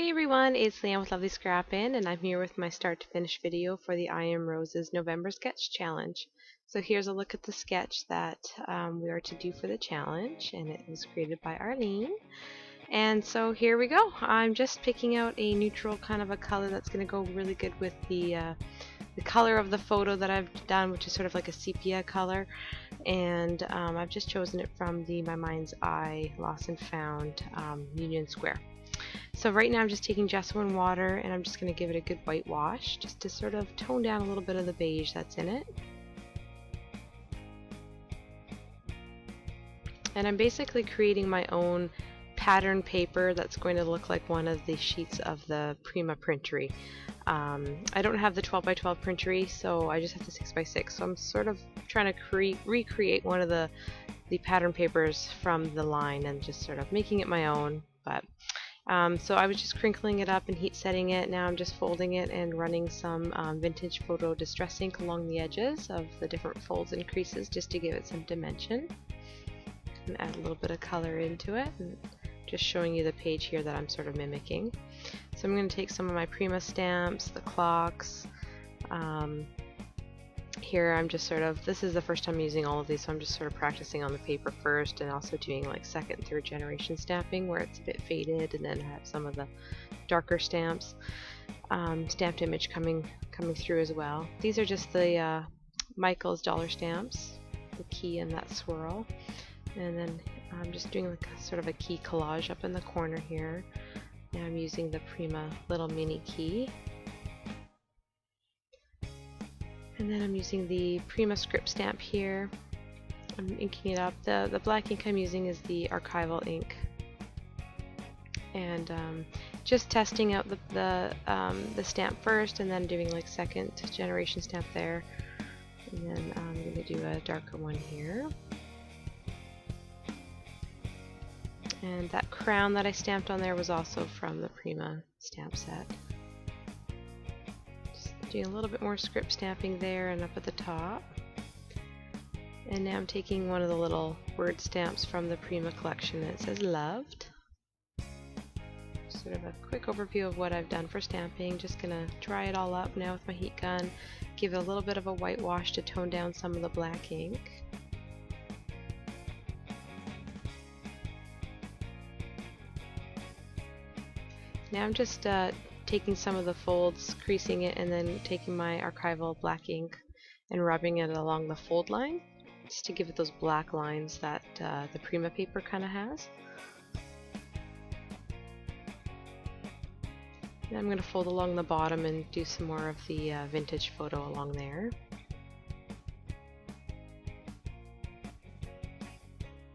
Hey everyone, it's Leanne with Lovely Scrappin', and I'm here with my start to finish video for the I Am Roses November Sketch Challenge. So here's a look at the sketch that we are to do for the challenge, and it was created by Arlene. And so here we go. I'm just picking out a neutral kind of a color that's going to go really good with the color of the photo that I've done, which is sort of like a sepia color. And I've just chosen it from the My Mind's Eye Lost and Found Union Square. So right now I'm just taking gesso and water, and I'm just going to give it a good whitewash just to sort of tone down a little bit of the beige that's in it. And I'm basically creating my own pattern paper that's going to look like one of the sheets of the Prima Printery. I don't have the 12x12 printery, so I just have the 6x6. So I'm sort of trying to recreate one of the pattern papers from the line and just sort of making it my own. But so I was just crinkling it up and heat setting it. Now I'm just folding it and running some vintage photo distress ink along the edges of the different folds and creases just to give it some dimension and add a little bit of color into it. And just showing you the page here that I'm sort of mimicking. So I'm going to take some of my Prima stamps, the clocks. Here I'm just sort of, this is the first time using all of these, so I'm just sort of practicing on the paper first, and also doing like second and third generation stamping where it's a bit faded, and then have some of the darker stamps, stamped image coming through as well. These are just the Michael's dollar stamps, the key and that swirl, and then I'm just doing like a sort of a key collage up in the corner here. Now I'm using the Prima little mini key. And then I'm using the Prima script stamp here. I'm inking it up. The black ink I'm using is the archival ink. And just testing out the stamp first, and then doing like second generation stamp there. And then I'm going to do a darker one here. And that crown that I stamped on there was also from the Prima stamp set. Doing a little bit more script stamping there and up at the top. And now I'm taking one of the little word stamps from the Prima collection that says loved. Sort of a quick overview of what I've done for stamping. Just gonna dry it all up now with my heat gun. Give it a little bit of a whitewash to tone down some of the black ink. Now I'm just taking some of the folds, creasing it, and then taking my archival black ink and rubbing it along the fold line just to give it those black lines that the Prima paper kind of has. And I'm going to fold along the bottom and do some more of the vintage photo along there.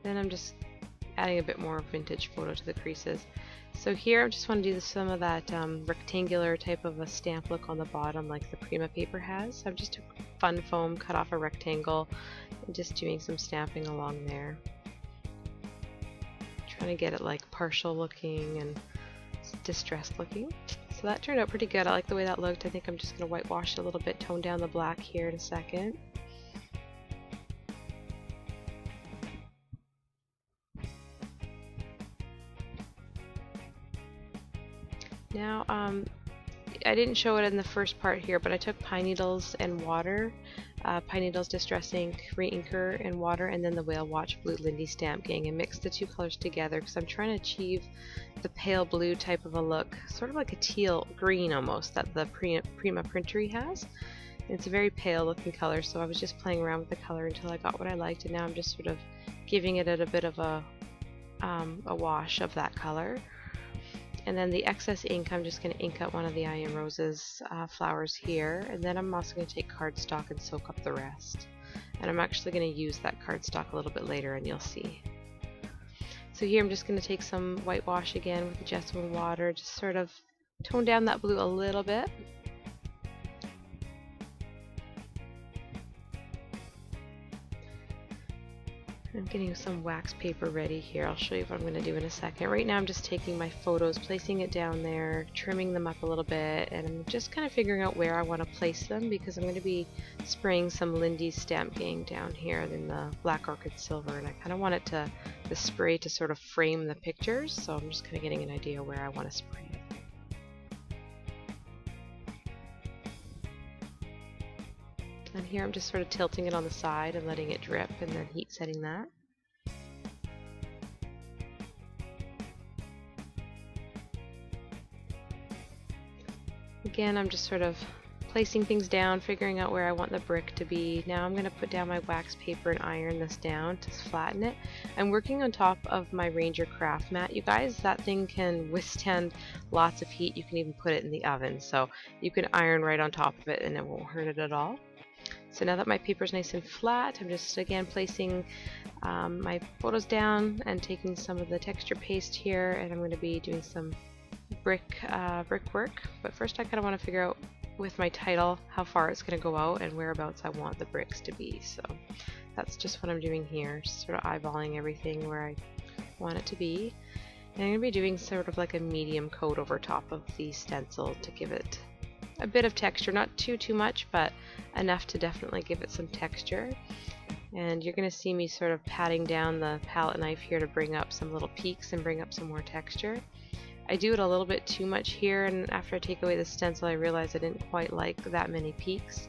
Then I'm just adding a bit more vintage photo to the creases. So here I just want to do some of that rectangular type of a stamp look on the bottom like the Prima paper has. So I've just took fun foam, cut off a rectangle, and just doing some stamping along there. Trying to get it like partial looking and distressed looking. So that turned out pretty good. I like the way that looked. I think I'm just going to whitewash a little bit, tone down the black here in a second. Now, I didn't show it in the first part here, but I took pine needles and water, pine needles distress ink, re-inker and water, and then the Whale Watch Blue Lindy Stamp Gang, and mixed the two colors together because I'm trying to achieve the pale blue type of a look, sort of like a teal green almost, that the Prima Printery has. And it's a very pale looking color, so I was just playing around with the color until I got what I liked, and now I'm just sort of giving it a bit of a wash of that color. And then the excess ink, I'm just going to ink out one of the I Am Roses flowers here, and then I'm also going to take cardstock and soak up the rest. And I'm actually going to use that cardstock a little bit later, and you'll see. So here I'm just going to take some whitewash again with the gesso and water, just sort of tone down that blue a little bit. I'm getting some wax paper ready here. I'll show you what I'm going to do in a second. Right now I'm just taking my photos, placing it down there, trimming them up a little bit, and I'm just kind of figuring out where I want to place them because I'm going to be spraying some Lindy's Stamp Gang down here in the Black Orchid Silver, and I kind of want it the spray to sort of frame the pictures, so I'm just kind of getting an idea where I want to spray it. here I'm just sort of tilting it on the side and letting it drip and then heat setting that. Again, I'm just sort of placing things down, figuring out where I want the brick to be. Now I'm going to put down my wax paper and iron this down to flatten it. I'm working on top of my Ranger craft mat. You guys, that thing can withstand lots of heat. You can even put it in the oven, so you can iron right on top of it and it won't hurt it at all. So now that my paper is nice and flat, I'm just again placing my photos down and taking some of the texture paste here, and I'm going to be doing some brickwork. But first I kind of want to figure out with my title how far it's going to go out and whereabouts I want the bricks to be. So that's just what I'm doing here, just sort of eyeballing everything where I want it to be. And I'm going to be doing sort of like a medium coat over top of the stencil to give it a bit of texture, not too much, but enough to definitely give it some texture. And you're going to see me sort of patting down the palette knife here to bring up some little peaks and bring up some more texture. I do it a little bit too much here, and after I take away the stencil I realized I didn't quite like that many peaks.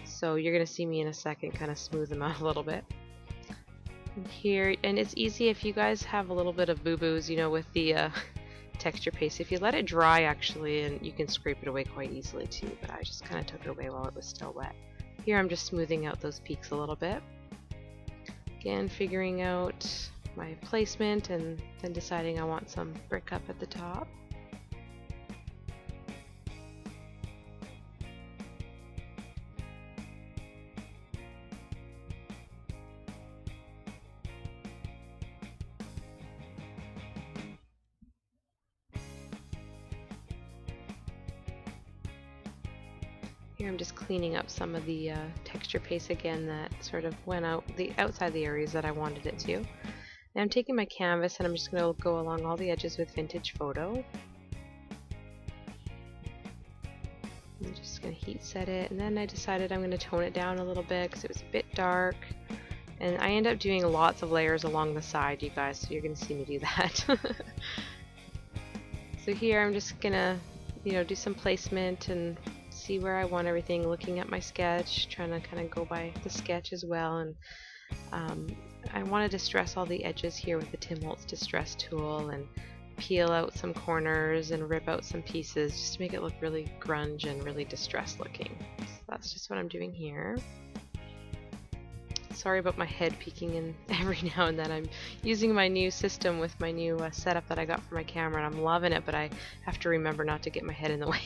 So you're going to see me in a second kind of smooth them out a little bit. And here, and it's easy if you guys have a little bit of boo-boos, you know, with the texture paste. If you let it dry actually, and you can scrape it away quite easily too, but I just kind of took it away while it was still wet. Here I'm just smoothing out those peaks a little bit. Again, figuring out my placement and then deciding I want some brick up at the top. Here I'm just cleaning up some of the texture paste again that sort of went out the outside the areas that I wanted it to. Now I'm taking my canvas and I'm just going to go along all the edges with Vintage Photo. I'm just going to heat set it, and then I decided I'm going to tone it down a little bit because it was a bit dark. And I end up doing lots of layers along the side, you guys, so you're going to see me do that. So here I'm just going to, you know, do some placement and see where I want everything, looking at my sketch, trying to kind of go by the sketch as well. And I want to distress all the edges here with the Tim Holtz Distress tool and peel out some corners and rip out some pieces just to make it look really grunge and really distressed looking. So that's just what I'm doing here. Sorry about my head peeking in every now and then. I'm using my new system with my new setup that I got for my camera, and I'm loving it, but I have to remember not to get my head in the way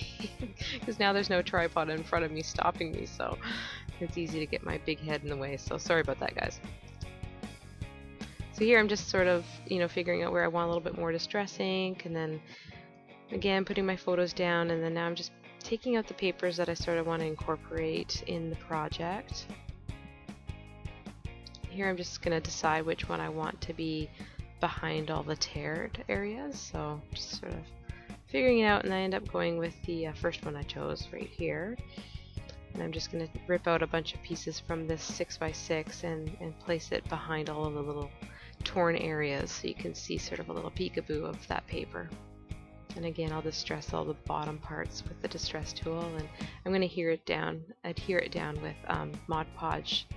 because now there's no tripod in front of me stopping me, so it's easy to get my big head in the way. So sorry about that, guys. So here I'm just sort of, you know, figuring out where I want a little bit more distress ink, and then again putting my photos down, and then now I'm just taking out the papers that I sort of want to incorporate in the project. Here I'm just going to decide which one I want to be behind all the teared areas, so just sort of figuring it out, and I end up going with the first one I chose right here. And I'm just going to rip out a bunch of pieces from this 6x6 and place it behind all of the little torn areas so you can see sort of a little peekaboo of that paper. And again, I'll distress all the bottom parts with the distress tool, and I'm going to adhere it down with Mod Podge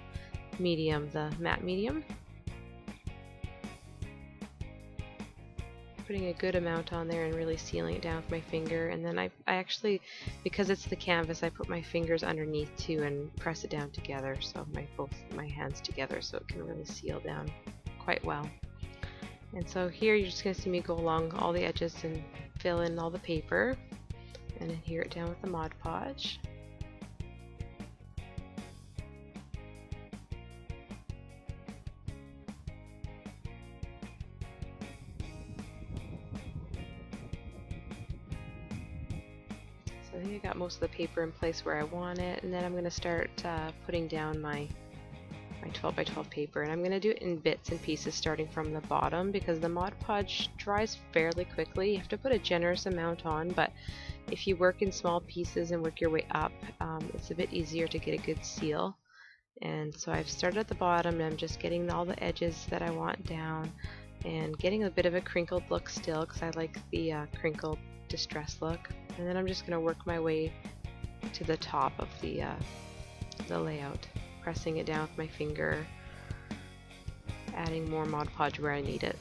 medium, the matte medium. Putting a good amount on there and really sealing it down with my finger, and then I actually, because it's the canvas, I put my fingers underneath too and press it down together, so both my hands together, so it can really seal down quite well. And so here you're just going to see me go along all the edges and fill in all the paper and adhere it down with the Mod Podge. So I think I got most of the paper in place where I want it, and then I'm going to start putting down my 12x12 paper, and I'm going to do it in bits and pieces starting from the bottom because the Mod Podge dries fairly quickly. You have to put a generous amount on, but if you work in small pieces and work your way up, it's a bit easier to get a good seal. And so I've started at the bottom, and I'm just getting all the edges that I want down and getting a bit of a crinkled look still because I like the crinkled distress look. And then I'm just going to work my way to the top of the the layout, pressing it down with my finger, adding more Mod Podge where I need it.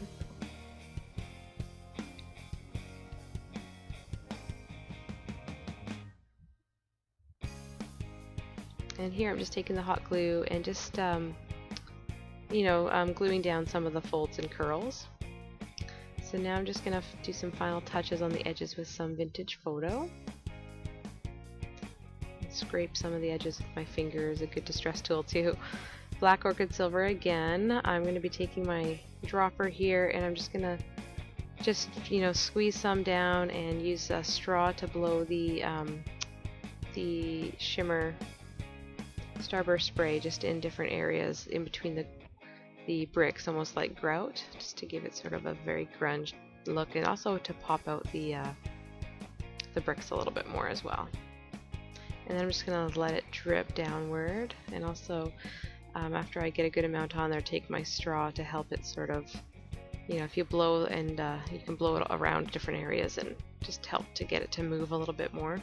And here I'm just taking the hot glue and just, gluing down some of the folds and curls. So now I'm just going to do some final touches on the edges with some vintage photo. Scrape some of the edges with my fingers, a good distress tool too. Black orchid silver again. I'm going to be taking my dropper here and I'm just going to squeeze some down and use a straw to blow the shimmer starburst spray just in different areas in between the bricks, almost like grout, just to give it sort of a very grunge look, and also to pop out the bricks a little bit more as well. And then I'm just going to let it drip downward, and also after I get a good amount on there, take my straw to help it sort of, if you blow, and you can blow it around different areas and just help to get it to move a little bit more.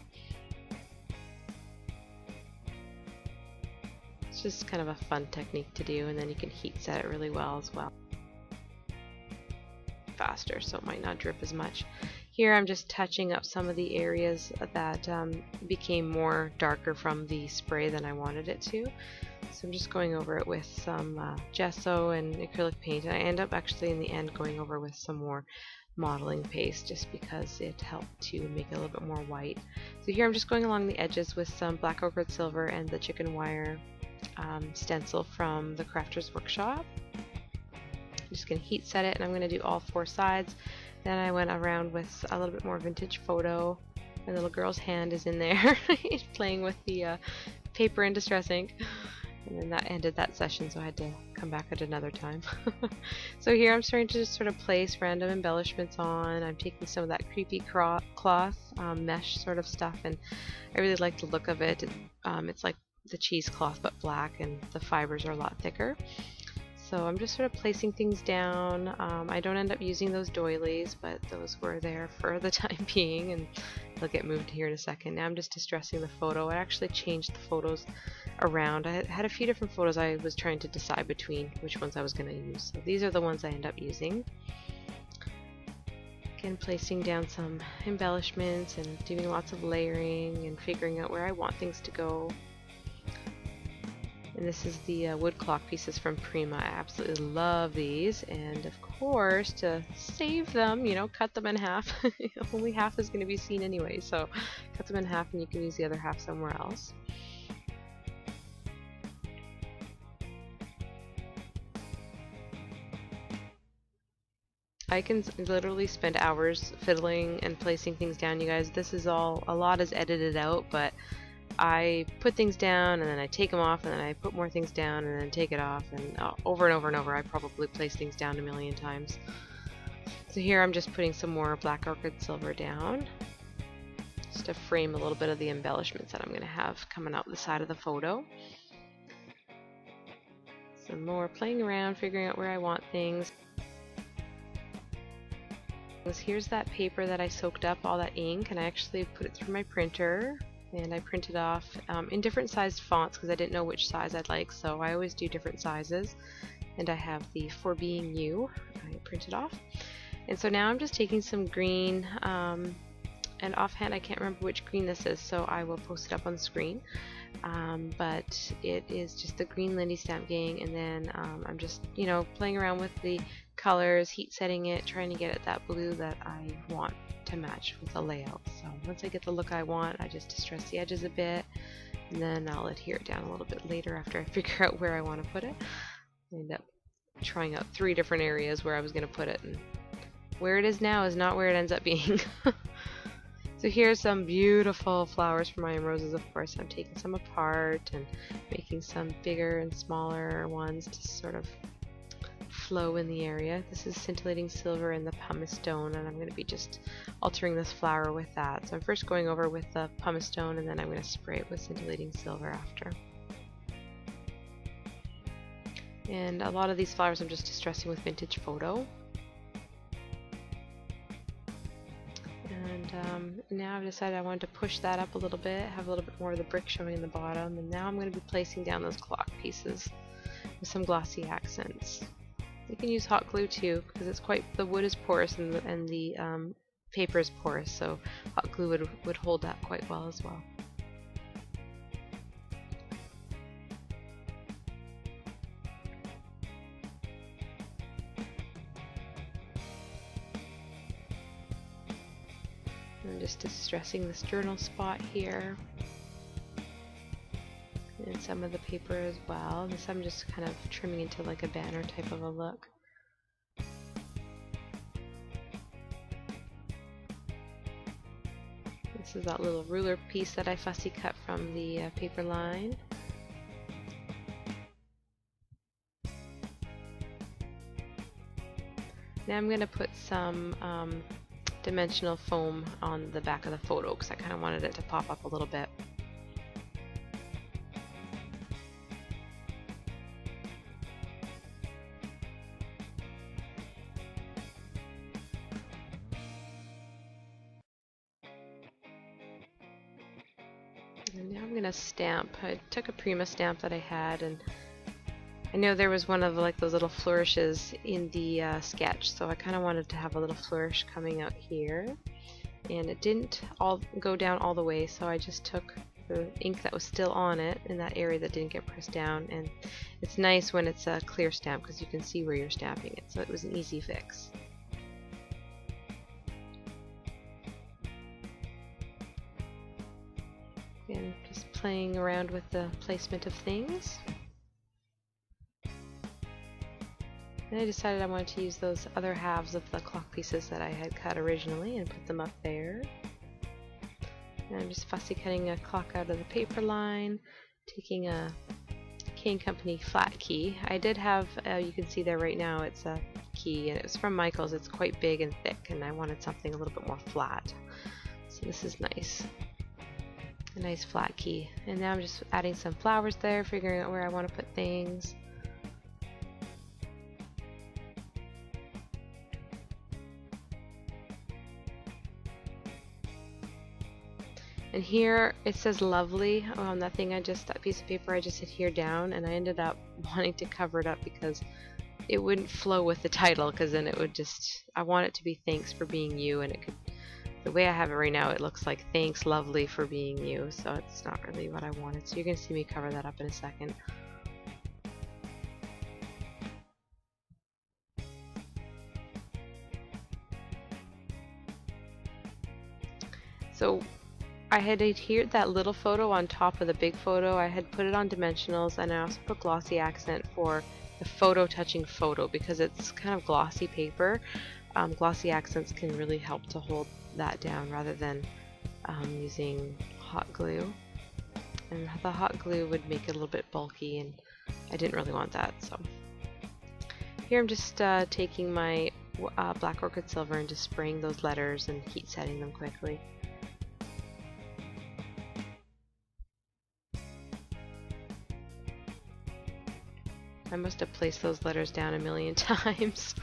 It's just kind of a fun technique to do, and then you can heat set it really well as well. Faster, so it might not drip as much. Here I'm just touching up some of the areas that became more darker from the spray than I wanted it to. So I'm just going over it with some gesso and acrylic paint, and I end up actually in the end going over with some more modeling paste just because it helped to make it a little bit more white. So here I'm just going along the edges with some black orchid silver and the chicken wire stencil from the Crafter's Workshop. I'm just going to heat set it, and I'm going to do all 4 sides. Then I went around with a little bit more vintage photo. My little girl's hand is in there playing with the paper and distress ink. And then that ended that session, so I had to come back at another time. So here I'm starting to just sort of place random embellishments on. I'm taking some of that creepy cloth mesh sort of stuff, and I really like the look of it. It's like the cheesecloth but black, and the fibers are a lot thicker. So I'm just sort of placing things down. I don't end up using those doilies, but those were there for the time being, and they'll get moved here in a second. Now I'm just distressing the photo. I actually changed the photos around. I had a few different photos I was trying to decide between which ones I was going to use. So these are the ones I end up using. Again, placing down some embellishments and doing lots of layering and figuring out where I want things to go. And this is the wood clock pieces from Prima. I absolutely love these, and of course, to save them, cut them in half. Only half is going to be seen anyway, so cut them in half and you can use the other half somewhere else. I can literally spend hours fiddling and placing things down, you guys. This is a lot is edited out, but I put things down and then I take them off, and then I put more things down and then take it off, and over and over and over I probably place things down a million times. So here I'm just putting some more black orchid silver down just to frame a little bit of the embellishments that I'm going to have coming out the side of the photo. Some more playing around, figuring out where I want things. Here's that paper that I soaked up, all that ink, and I actually put it through my printer. And I printed off in different sized fonts because I didn't know which size I'd like, so I always do different sizes. And I have the For Being You I printed off. And so now I'm just taking some green, and offhand I can't remember which green this is, so I will post it up on the screen. But it is just the green Lindy Stamp Gang, and then I'm just playing around with the colors, heat setting it, trying to get it that blue that I want to match with the layout. So once I get the look I want, I just distress the edges a bit, and then I'll adhere it down a little bit later after I figure out where I want to put it. I end up trying out 3 different areas where I was going to put it, and where it is now is not where it ends up being. So here's some beautiful flowers for my roses. Of course, I'm taking some apart and making some bigger and smaller ones to sort of flow in the area. This is scintillating silver and the pumice stone, and I'm going to be just altering this flower with that. So I'm first going over with the pumice stone, and then I'm going to spray it with scintillating silver after. And a lot of these flowers I'm just distressing with vintage photo. And now I've decided I wanted to push that up a little bit, have a little bit more of the brick showing in the bottom, and now I'm going to be placing down those clock pieces with some glossy accents. You can use hot glue too, because it's the wood is porous and the paper is porous, so hot glue would hold that quite well as well. I'm just distressing this journal spot here. And some of the paper as well. This I'm just kind of trimming into like a banner type of a look. This is that little ruler piece that I fussy cut from the paper line. Now I'm going to put some dimensional foam on the back of the photo because I kind of wanted it to pop up a little bit. And now I'm going to stamp. I took a Prima stamp that I had, and I know there was one of like those little flourishes in the sketch, so I kind of wanted to have a little flourish coming out here, and it didn't all go down all the way, so I just took the ink that was still on it in that area that didn't get pressed down. And it's nice when it's a clear stamp because you can see where you're stamping it, so it was an easy fix. And just playing around with the placement of things. And I decided I wanted to use those other halves of the clock pieces that I had cut originally and put them up there. And I'm just fussy cutting a clock out of the paper line, taking a K & Company flat key. I did have, you can see there right now, it's a key, and it was from Michael's. It's quite big and thick, and I wanted something a little bit more flat. So this is nice. A nice flat key. And now I'm just adding some flowers there, figuring out where I want to put things. And here it says lovely on that thing that piece of paper I just adhered down, and I ended up wanting to cover it up because it wouldn't flow with the title, because then it would just, I want it to be thanks for being you, and it could, the way I have it right now, it looks like thanks lovely for being you, so it's not really what I wanted. So you're going to see me cover that up in a second. So I had adhered that little photo on top of the big photo. I had put it on dimensionals, and I also put glossy accent for the photo touching photo because it's kind of glossy paper. Glossy accents can really help to hold that down rather than using hot glue. And the hot glue would make it a little bit bulky, and I didn't really want that. So here I'm just taking my black orchid silver and just spraying those letters and heat setting them quickly. I must have placed those letters down a million times.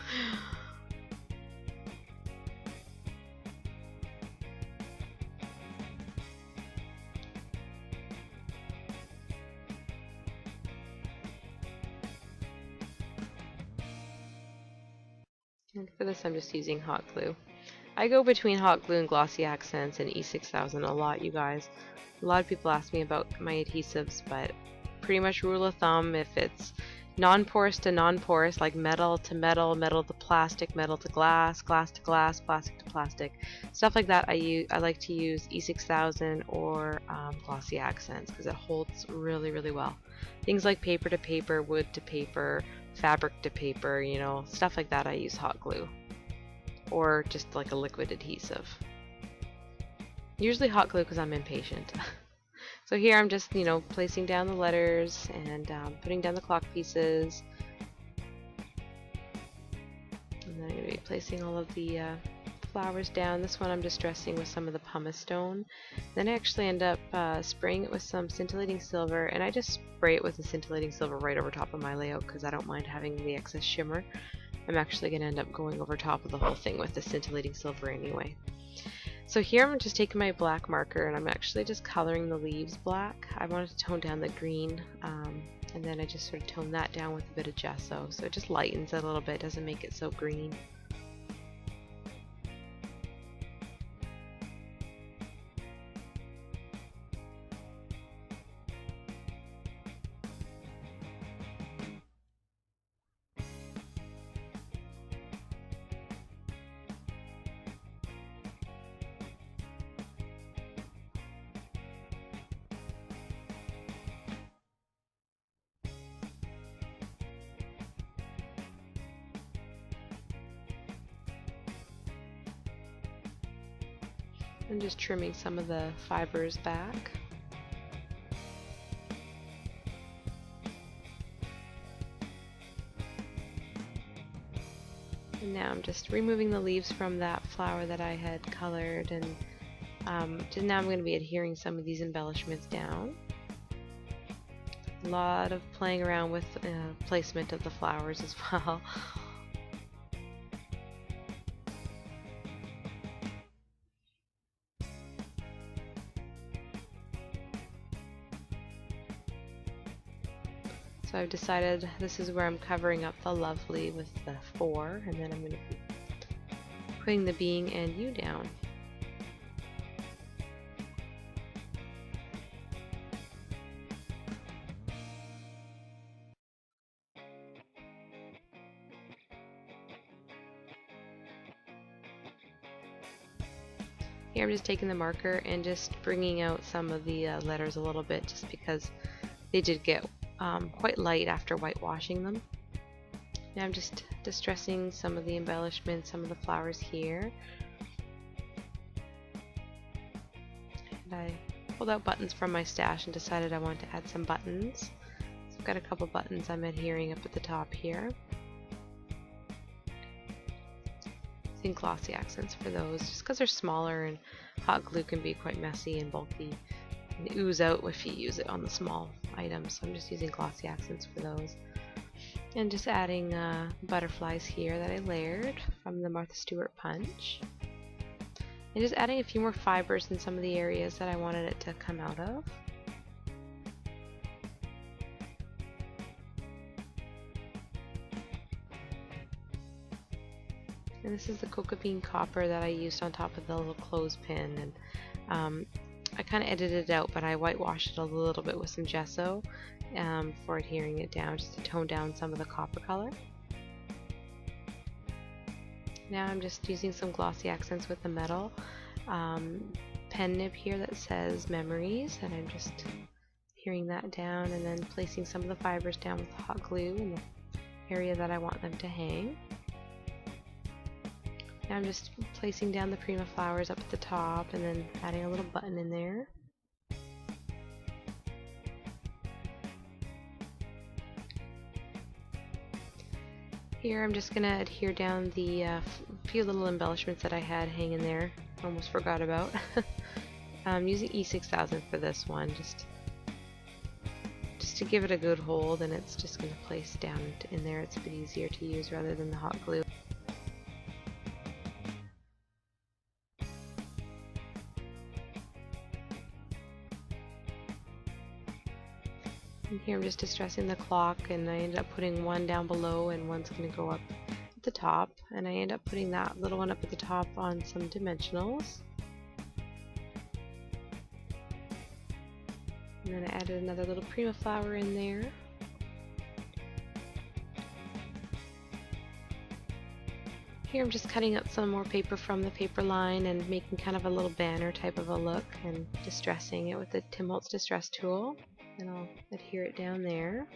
And for this I'm just using hot glue. I go between hot glue and glossy accents and E6000 a lot, you guys. A lot of people ask me about my adhesives, but pretty much rule of thumb, if it's non-porous to non-porous, like metal to metal, metal to plastic, metal to glass, glass to glass, plastic to plastic, stuff like that, I like to use E6000 or glossy accents because it holds really, really well. Things like paper to paper, wood to paper, fabric to paper, you know, stuff like that, I use hot glue or just like a liquid adhesive. Usually hot glue because I'm impatient. So here I'm just, you know, placing down the letters and putting down the clock pieces. And then I'm going to be placing all of the flowers down. This one I'm distressing with some of the pumice stone. Then I actually end up spraying it with some scintillating silver, and I just spray it with the scintillating silver right over top of my layout because I don't mind having the excess shimmer. I'm actually going to end up going over top of the whole thing with the scintillating silver anyway. So here I'm just taking my black marker and I'm actually just coloring the leaves black. I wanted to tone down the green, and then I just sort of tone that down with a bit of gesso. So it just lightens it a little bit, doesn't make it so green. I'm just trimming some of the fibers back. And now I'm just removing the leaves from that flower that I had colored, and now I'm going to be adhering some of these embellishments down. A lot of playing around with placement of the flowers as well. So I've decided this is where I'm covering up the lovely with the 4, and then I'm going to be putting the being and you down. Here I'm just taking the marker and just bringing out some of the letters a little bit, just because they did get quite light after whitewashing them. Now I'm just distressing some of the embellishments, some of the flowers here. And I pulled out buttons from my stash and decided I wanted to add some buttons. So I've got a couple buttons I'm adhering up at the top here. Using glossy accents for those, just because they're smaller and hot glue can be quite messy and bulky and ooze out if you use it on the small items. So I'm just using glossy accents for those. And just adding butterflies here that I layered from the Martha Stewart punch. And just adding a few more fibers in some of the areas that I wanted it to come out of. And this is the cocoa bean copper that I used on top of the little clothespin, and I kind of edited it out, but I whitewashed it a little bit with some gesso for adhering it down, just to tone down some of the copper color. Now I'm just using some glossy accents with the metal pen nib here that says memories, and I'm just adhering that down and then placing some of the fibers down with hot glue in the area that I want them to hang. Now I'm just placing down the Prima flowers up at the top and then adding a little button in there. Here I'm just going to adhere down the few little embellishments that I had hanging there. Almost forgot about. I'm using E6000 for this one, just to give it a good hold, and it's just going to place down in there. It's a bit easier to use rather than the hot glue. And here I'm just distressing the clock, and I ended up putting one down below and one's going to go up at the top, and I end up putting that little one up at the top on some dimensionals. And then I added another little Prima flower in there. Here I'm just cutting up some more paper from the paper line and making kind of a little banner type of a look and distressing it with the Tim Holtz Distress tool. And I'll adhere it down there.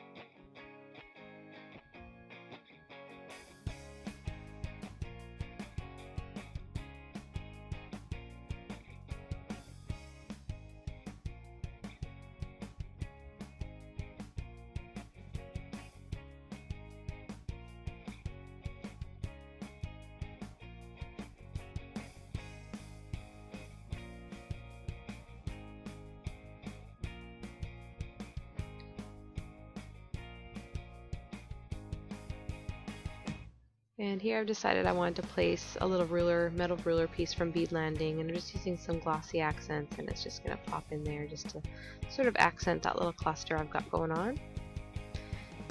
And here I've decided I wanted to place a little ruler, metal ruler piece from Bead Landing, and I'm just using some glossy accents, and it's just going to pop in there just to sort of accent that little cluster I've got going on.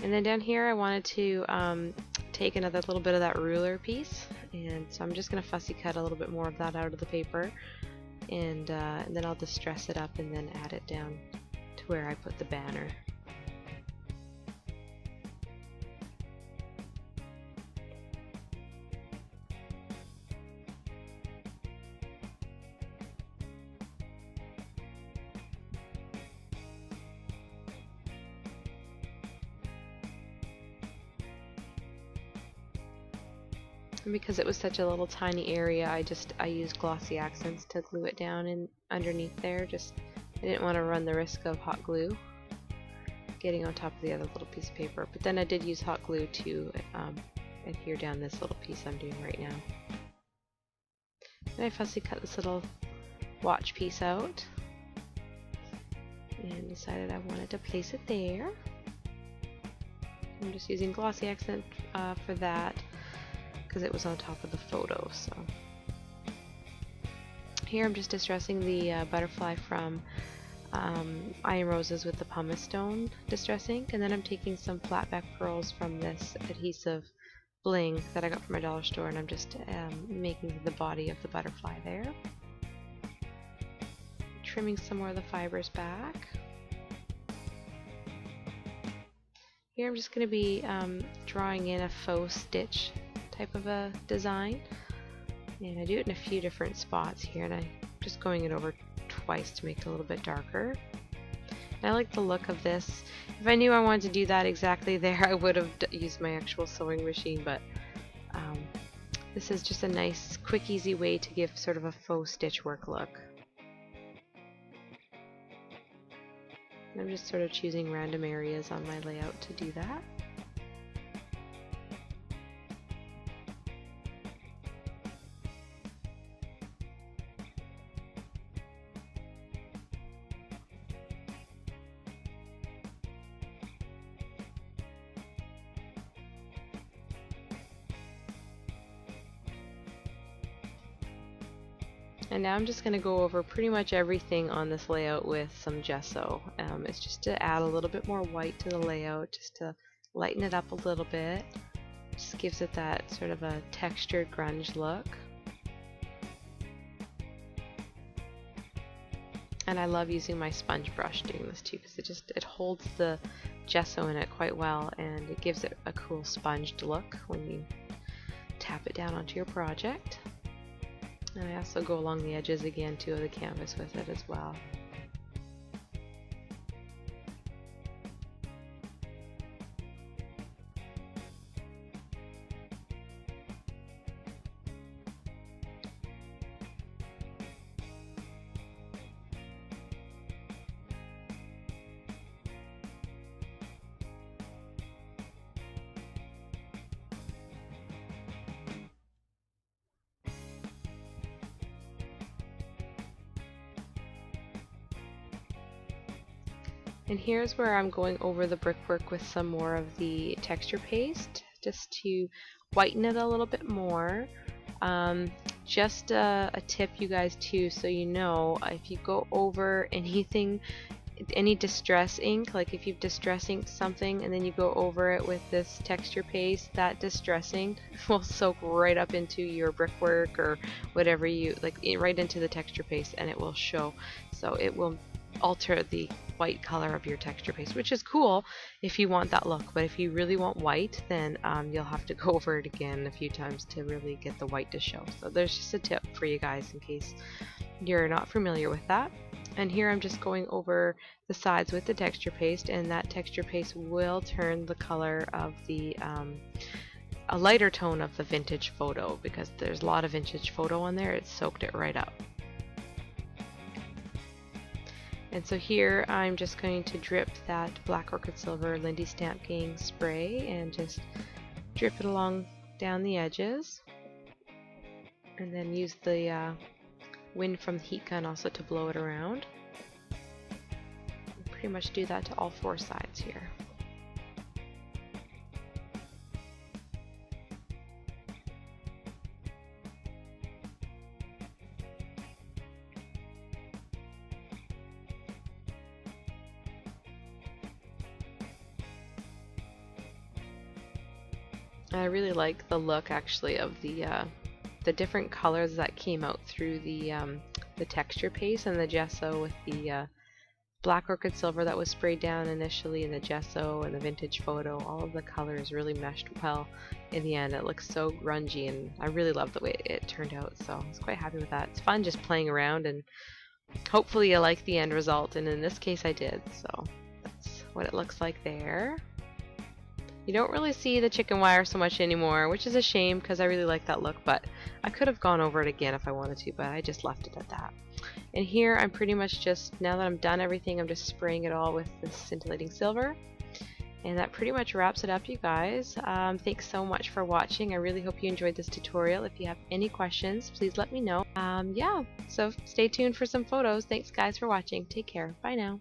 And then down here I wanted to take another little bit of that ruler piece, and so I'm just going to fussy cut a little bit more of that out of the paper, and then I'll distress it up and then add it down to where I put the banner. And because it was such a little tiny area, I used glossy accents to glue it down and underneath there. I didn't want to run the risk of hot glue getting on top of the other little piece of paper. But then I did use hot glue to adhere down this little piece I'm doing right now. And I fussy cut this little watch piece out and decided I wanted to place it there. I'm just using glossy accent for that, because it was on top of the photo. So here I'm just distressing the butterfly from Iron Roses with the pumice stone distressing, and then I'm taking some flat back pearls from this adhesive bling that I got from my dollar store, and I'm just making the body of the butterfly there. Trimming some more of the fibers back. Here I'm just going to be drawing in a faux stitch type of a design, and I do it in a few different spots here, and I'm just going it over twice to make it a little bit darker. And I like the look of this. If I knew I wanted to do that exactly there, I would have used my actual sewing machine, but this is just a nice quick easy way to give sort of a faux stitch work look. And I'm just sort of choosing random areas on my layout to do that. And now I'm just going to go over pretty much everything on this layout with some gesso. It's just to add a little bit more white to the layout, just to lighten it up a little bit. Just gives it that sort of a textured grunge look. And I love using my sponge brush doing this too, because it holds the gesso in it quite well, and it gives it a cool sponged look when you tap it down onto your project. And I also go along the edges again too of the canvas with it as well. And here's where I'm going over the brickwork with some more of the texture paste, just to whiten it a little bit more. Just a tip, you guys, too, so you know, if you go over anything, any distress ink, like if you've distress inked something and then you go over it with this texture paste, that distress ink will soak right up into your brickwork or whatever you like, right into the texture paste, and it will show. So it will alter the white color of your texture paste, which is cool if you want that look, but if you really want white, then you'll have to go over it again a few times to really get the white to show. So there's just a tip for you guys in case you're not familiar with that. And here I'm just going over the sides with the texture paste, and that texture paste will turn the color of the a lighter tone of the vintage photo, because there's a lot of vintage photo on there. It soaked it right up. And so here I'm just going to drip that Black Orchid Silver Lindy Stamp Gang spray and just drip it along down the edges, and then use the wind from the heat gun also to blow it around. Pretty much do that to all four sides here. I really like the look actually of the different colors that came out through the texture paste and the gesso with the black orchid silver that was sprayed down initially, and the gesso and the vintage photo. All of the colors really meshed well in the end. It looks so grungy, and I really love the way it turned out, so I was quite happy with that. It's fun just playing around, and hopefully you like the end result, and in this case I did, so that's what it looks like there. You don't really see the chicken wire so much anymore, which is a shame because I really like that look, but I could have gone over it again if I wanted to, but I just left it at that. And here I'm pretty much just, now that I'm done everything, I'm just spraying it all with this scintillating silver. And that pretty much wraps it up, you guys. Thanks so much for watching. I really hope you enjoyed this tutorial. If you have any questions, please let me know. Yeah, so stay tuned for some photos. Thanks guys for watching. Take care. Bye now.